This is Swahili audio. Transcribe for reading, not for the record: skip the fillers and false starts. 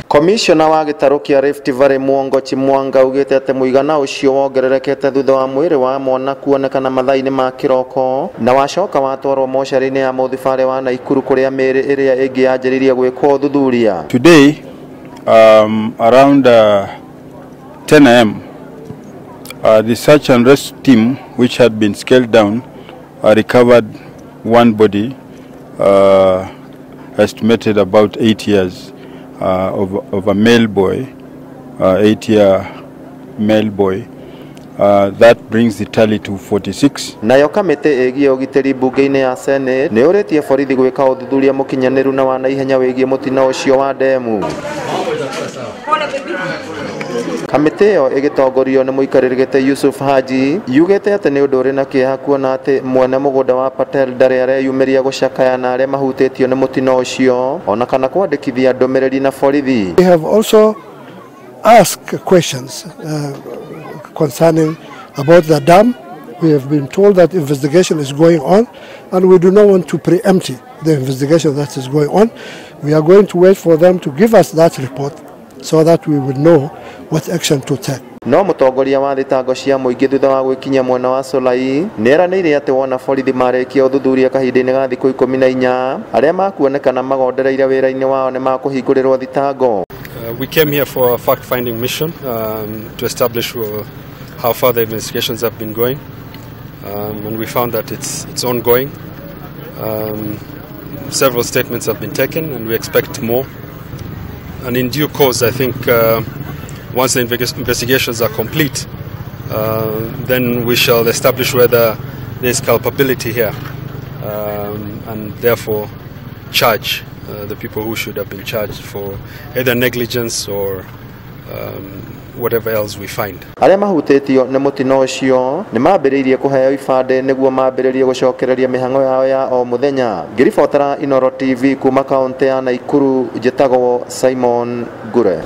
Commissioner wa gitaro kia Rift Valley Mwongochi Mwanga ugite ate muigana ucio wongererekete thutha wa mwiri wa mwana kuonekana mathaini ma kiroko na wacoka watwarwo mochari-ini ya muthibare wa Naikuru kuria miri iria ingi yanjiririe gwikwo uthuthuria. Today around 10 a.m. The search and rescue team, which had been scaled down, recovered one body estimated about 8 years of a male boy, 8-year male boy. That brings the tally to 46. Nayo kamite egie ugiteri bunge-ini ya Senate ni uritie borithi gwika uthuthuria mukinyaniru na wa naihenya wigie mutino ucio wa ndemu. Kamite yo igitongorio ni muikaririgite Yusuf Haji yugite ati ni undu uri na kieha kuona ati mwene mugunda wa Patel ndari areyumiria gucakaya na aria mahutitio ni mutino ucio ona kana kwandikithia ndumiriri na borithi. We have also asked questions concerning about the dam. We have been told that investigation is going on and we do not want to preempt the investigation that is going on. We are going to wait for them to give us that report so that we will know what action to take. No Mutongoria wa thitango cia muingi thutha wa gwikinya mwena wa Solai neranire ati wona borithi marikia uthuthuria kahinda-ini ga thiku 14 aria makuonekana magondereire wira-ini wao ni makuhingurirwo thitango. We came here for a fact-finding mission to establish how far the investigations have been going, and we found that it's ongoing. Several statements have been taken, and we expect more. And in due course, I think once the investigations are complete, then we shall establish whether there is culpability here, and therefore charge the people who should have been charged for either negligence or whatever else we find. Aria mahutitio ni mutino ucio ni mambiriirie kuheo ibande niguo mambiriirie gucokereria mihango yao ya o muthenya. Ngiribotera Inooro TV kuma kaunti ya Naikuru, njitagwo Simon Gure.